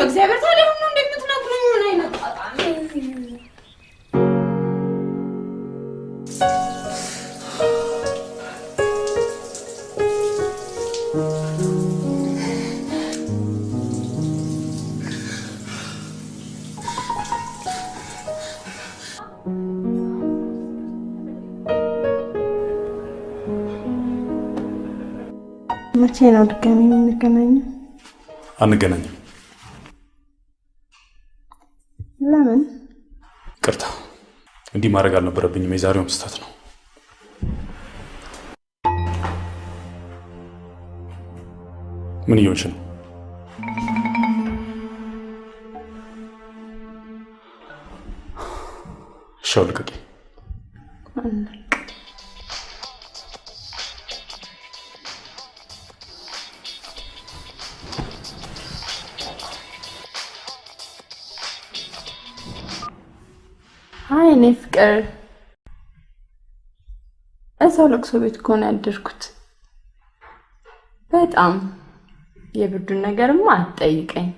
በእግዚአብሔር ታዲያ ምን እንደምትነግሩኝ ምን አይነት መቼ ነው ድጋሚ የምንገናኘው? አንገናኝም። ለምን? ቅርታ፣ እንዲህ ማድረግ አልነበረብኝም። የዛሬውም ስህተት ነው። ምን እየሆንሽ ነው? ሻው ልቀቂ። አይ እኔ ፍቅር እዛው ለቅሶ ቤት እኮ ነው ያደርኩት። በጣም የብርዱን ነገርማ አትጠይቀኝ።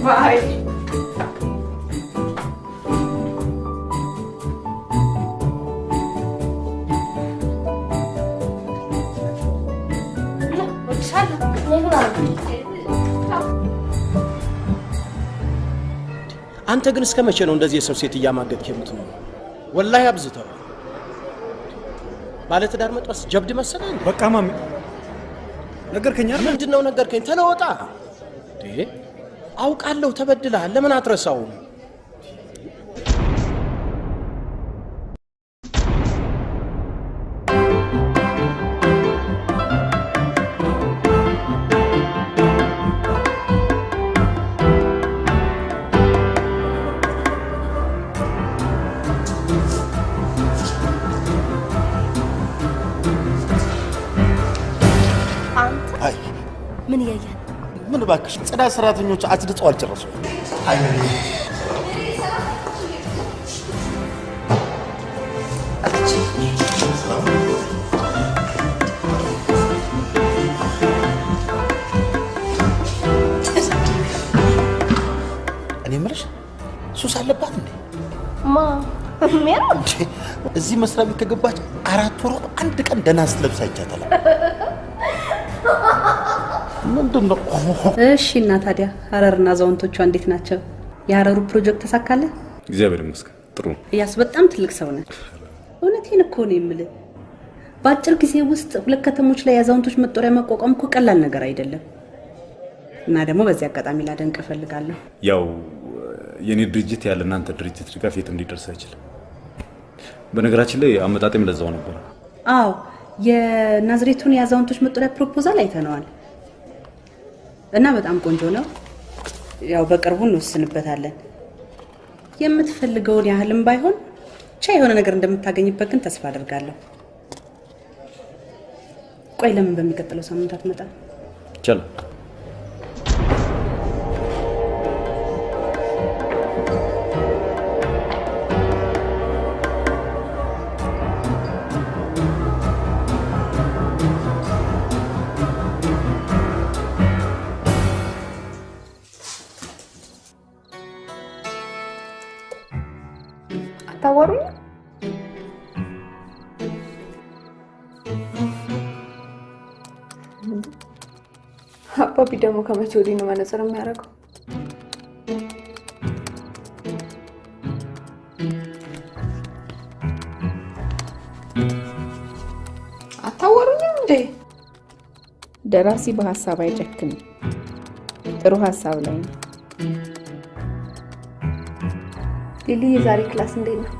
ባይ አንተ ግን እስከ መቼ ነው እንደዚህ የሰው ሴት እያማገጥክ የምትኖር? ወላሂ አብዝተው። ባለ ትዳር መጥበስ ጀብድ መሰለኝ። በቃ ማሚ ነገርከኝ አይደል? ምንድነው ነገርከኝ? ተለወጣ አውቃለሁ ተበድለሃል። ለምን አትረሳውም? ምን ያያል? ምን ባክሽ ጽዳት ሰራተኞች አጽድተው አልጨረሱ። እኔ ምርሽ ሱስ አለባት እንዴ? ማ ሜሮን እዚህ መስሪያ ቤት ከገባች 4 ወር አንድ ቀን ደህና ስትለብስ አይቻታለሁ። ምንድነው? እሺ እና ታዲያ ሀረርና ዛውንቶቿ እንዴት ናቸው? የሀረሩ ፕሮጀክት ተሳካለ? እግዚአብሔር ይመስገን ጥሩ። እያስ በጣም ትልቅ ሰው ነህ። እውነቴን እኮ ነው የምልህ። በአጭር ጊዜ ውስጥ 2 ከተሞች ላይ የዛውንቶች መጦሪያ ማቋቋም እኮ ቀላል ነገር አይደለም። እና ደግሞ በዚህ አጋጣሚ ላደንቅ እፈልጋለሁ። ያው የኔ ድርጅት ያለ እናንተ ድርጅት ድጋፍ የትም ሊደርስ አይችልም። በነገራችን ላይ አመጣጤም ለዛው ነበር። አዎ የናዝሬቱን የዛውንቶች መጦሪያ ፕሮፖዛል አይተነዋል እና በጣም ቆንጆ ነው። ያው በቅርቡ እንወስንበታለን። የምትፈልገውን ያህልም ባይሆን ብቻ የሆነ ነገር እንደምታገኝበት ግን ተስፋ አደርጋለሁ። ቆይ ለምን በሚቀጥለው ሳምንት አትመጣም? ይቻላል። ታወሩኝ? አባቢ ደግሞ ከመቼ ወዲህ ነው መነጽር የሚያደርገው? አታወሩኝም እንዴ? ደራሲ በሐሳብ አይጨክንም። ጥሩ ሐሳብ ላይ ነው። ሊሊ የዛሬ ክላስ እንዴት ነው?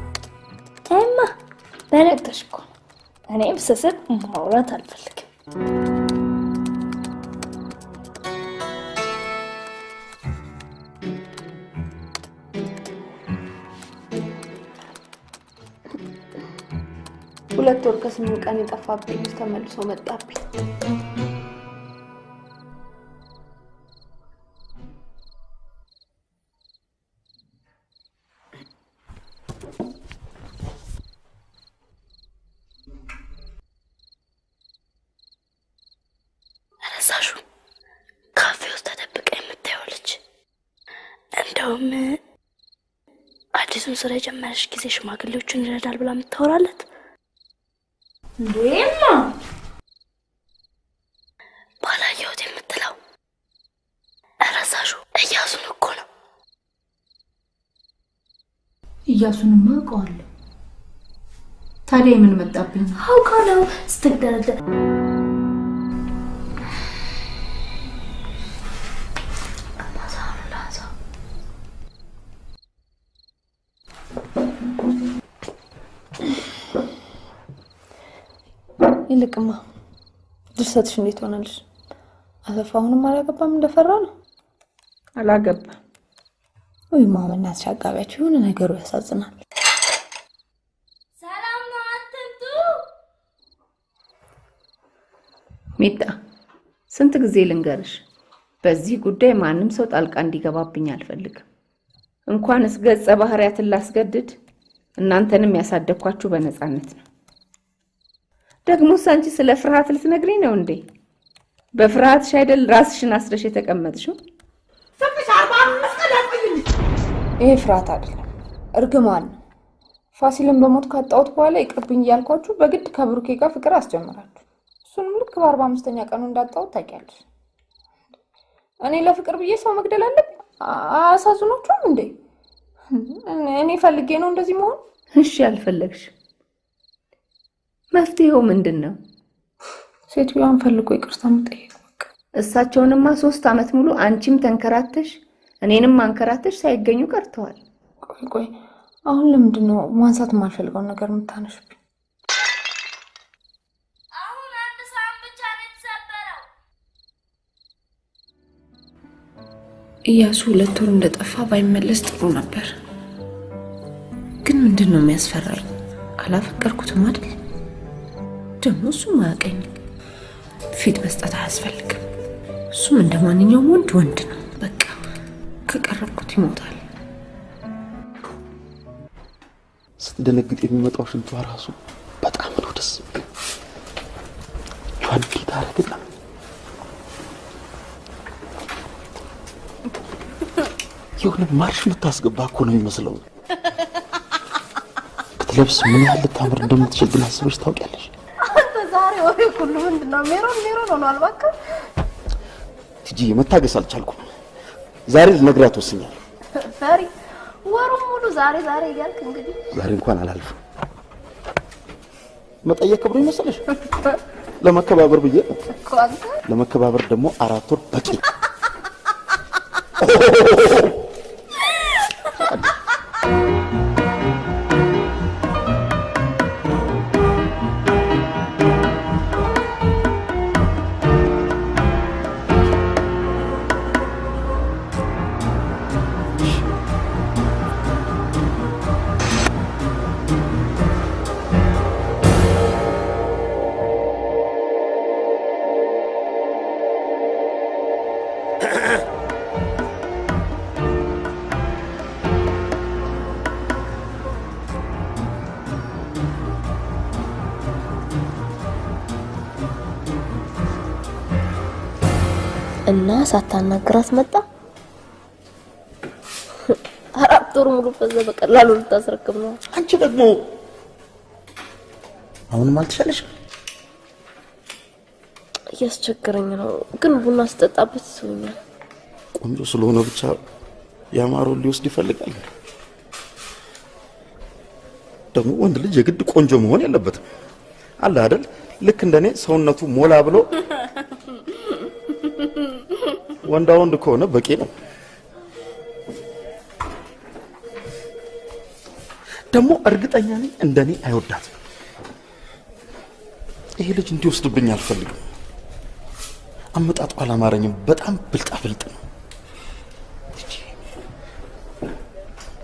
ታይማ በረክተሽ እኮ ነው። እኔም ስስት ማውራት አልፈልግም። ሁለት ወር ከ8 ቀን የጠፋብኝ ልጅ ተመልሶ መጣብኝ። ረሳሹ እንደውም አዲሱን ስራ የጀመረሽ ጊዜ ሽማግሌዎችን ይረዳል ብላ የምታወራለት እንዴማ ባላየሁት የምትለው እረሳሹ እያሱን እኮ ነው። እያሱንማ አውቀዋለሁ። ታዲያ ምን መጣብኝ? አውቃለሁ ስትደረደር ይልቅማ ድርሰትሽ እንዴት ሆነልሽ? አለፋ አሁንም አላገባም እንደፈራ ነው? አላገባም። ወይ ማመናት ሻጋቢያችሁ የሆነ ነገሩ ያሳዝናል። ሰላም ነው አትምጡ። ሚጣ ስንት ጊዜ ልንገርሽ፣ በዚህ ጉዳይ ማንም ሰው ጣልቃ እንዲገባብኝ አልፈልግም። እንኳንስ ገጸ ባህሪያትን ላስገድድ እናንተንም ያሳደግኳችሁ በነፃነት ነው። ደግሞ አንቺ ስለ ፍርሃት ልትነግሪኝ ነው እንዴ? በፍርሃትሽ አይደል ራስሽን አስረሽ የተቀመጥሽው? ይሄ ፍርሃት አይደለም እርግማን ነው። ፋሲልን በሞት ካጣሁት በኋላ ይቅርብኝ እያልኳችሁ በግድ ከብሩኬ ጋር ፍቅር አስጀምራችሁ እሱንም ልክ በ45ኛ ቀኑ እንዳጣሁት ታውቂያለሽ። እኔ ለፍቅር ብዬ ሰው መግደል አለብኝ? አሳዝኖቹም እንዴ? እኔ ፈልጌ ነው እንደዚህ መሆን? እሺ አልፈለግሽ መፍትሄው ምንድነው? ሴትዮዋን ፈልጎ ይቅርታ መጠየቅ በቃ። እሳቸውንማ 3 አመት ሙሉ አንቺም ተንከራተሽ እኔንም አንከራተሽ ሳይገኙ ቀርተዋል። ቆይ አሁን ለምንድነው ማንሳት የማልፈልገው ነገር የምታነሽብኝ? አሁን አንድ ሰዓት ብቻ ነው የተሰበረው። እያሱ 2 ወር እንደጠፋ ባይመለስ ጥሩ ነበር። ግን ምንድነው የሚያስፈራኝ? አላፈቀርኩትም አይደል? ደግሞ እሱ ማያቀኝ ፊት መስጠት አያስፈልግም። እሱም እንደማንኛውም ወንድ ነው። በቃ ከቀረብኩት ይሞታል። ስትደነግጥ የሚመጣው ሽንቷ ራሱ በጣም ነው ደስ የሚለው። ጆንዲ ታረግና የሆነ ማርሽ የምታስገባ እኮ ነው የሚመስለው። ብትለብስ ምን ያህል ልታምር እንደምትችል ግን አስበሽ ታውቂያለሽ? ዛሬ ወሬ ሁሉ ምንድነው? ሜሮን ሆኗል። እባክህ ትጂ መታገስ አልቻልኩም። ዛሬ ልነግራት ወስኛለሁ። ፈሪ ወሩን ሙሉ ዛሬ እያልክ እንግዲህ ዛሬ እንኳን አላልፍም። መጠየቅ ክብሩ ይመስልሽ? ለመከባበር ብዬ እኮ አንተ ለመከባበር ደግሞ 4 ወር በቂ። እና ሳታናግራት መጣ። 4 ወር ሙሉ ፈዘ በቀላሉ ልታስረክብ ነው። አንቺ ደግሞ አሁንም አልተሻለሽም? እያስቸገረኝ ነው፣ ግን ቡና ስጠጣበት ይስውኛል። ቆንጆ ስለሆነ ብቻ ያማረው ሊወስድ ይፈልጋል። ደግሞ ወንድ ልጅ የግድ ቆንጆ መሆን የለበትም አለ አይደል? ልክ እንደኔ ሰውነቱ ሞላ ብሎ ወንድ ከሆነ በቂ ነው። ደግሞ እርግጠኛ ነኝ እንደኔ አይወዳትም። ይሄ ልጅ እንዲወስድብኝ አልፈልግም። አመጣጡ አላማረኝም። በጣም ብልጣ ነው።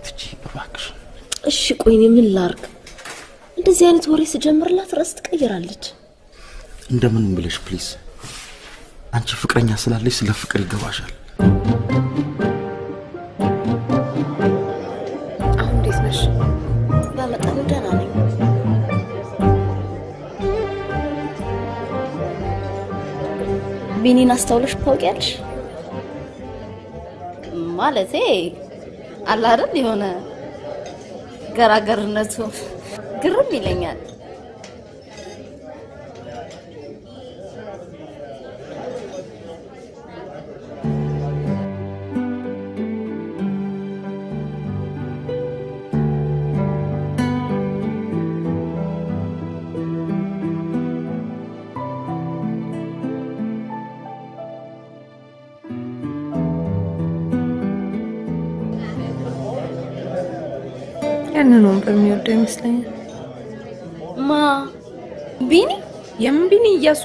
ትጂ እባክሽ። እሺ ቆይ እኔ ምን ላርግ? እንደዚህ አይነት ወሬ ስጀምርላት ራስ ትቀይራለች። እንደምንም ብለሽ ፕሊዝ። አንቺ ፍቅረኛ ስላለሽ ስለ ፍቅር ይገባሻል። አሁን እንዴት ነሽ? በመጠኑ ደህና ነኝ። ቢኒን አስተውለሽ ታውቂያለሽ? ማለቴ አለ አይደል የሆነ ገራገርነቱ ግርም ይለኛል። ያንን ወንበር የሚወደው ይመስለኛል። ማ ቢኒ? የምን ቢኒ? እያሱ።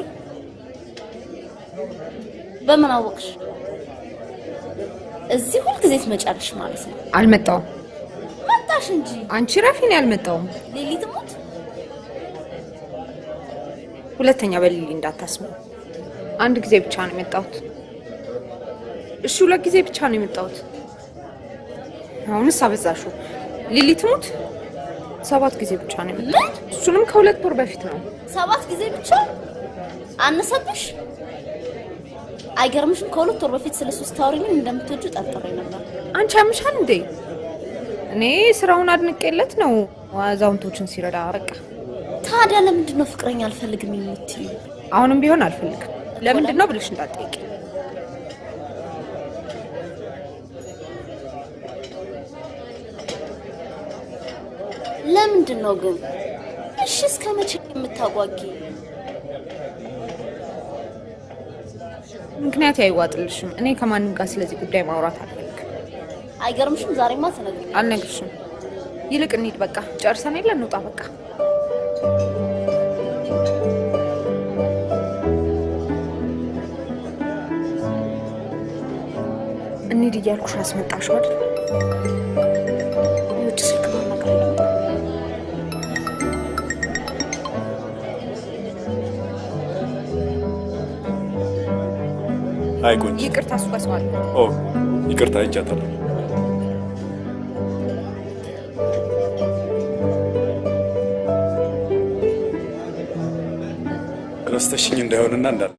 በምን አወቅሽ? እዚህ ሁልጊዜ ትመጫለሽ ማለት ነው? አልመጣሁም። መጣሽ እንጂ። አንቺ ረፊ ነው ያልመጣሁም። ሊሊ ትሞት። ሁለተኛ በሊሊ እንዳታስቡ። አንድ ጊዜ ብቻ ነው የመጣሁት። እሺ 2 ጊዜ ብቻ ነው የመጣሁት። አሁንስ አበዛሽው። ሊሊ ትሙት 7 ጊዜ ብቻ ነው የመጣሁት። እሱንም ከ2 ወር በፊት ነው። 7 ጊዜ ብቻ አነሰብሽ? አይገርምሽም? ከ2 ወር በፊት ስለሱ ስታወሪኝ እንደምትወጁ ጠርጥሬ ነበር። አንቺ ያምሻል እንዴ? እኔ ስራውን አድንቄለት ነው አዛውንቶችን ሲረዳ። በቃ ታዲያ ለምንድን ነው ፍቅረኛ አልፈልግም የምትይው? አሁንም ቢሆን አልፈልግም። ለምንድን ነው ብለሽ እንዳትጠይቂ። ለምንድን ነው ግን? እሺ እስከ መቼ የምታጓጊ? ምክንያት አይዋጥልሽም። እኔ ከማንም ጋር ስለዚህ ጉዳይ ማውራት አልፈልግም። አይገርምሽም? ዛሬማ ተነግረኝ። አልነግርሽም። ይልቅ እንሂድ። በቃ ጨርሰን የለ እንውጣ። በቃ እንሂድ እያልኩሽ አስመጣሽው አይደል? የውጭ ስልክ ማናገር ነው። አይ ቆንጆ፣ ይቅርታ አስወስዋል። ኦ ይቅርታ አይቻታለሁ። ረስተሽኝ እንዳይሆንና እንዳለ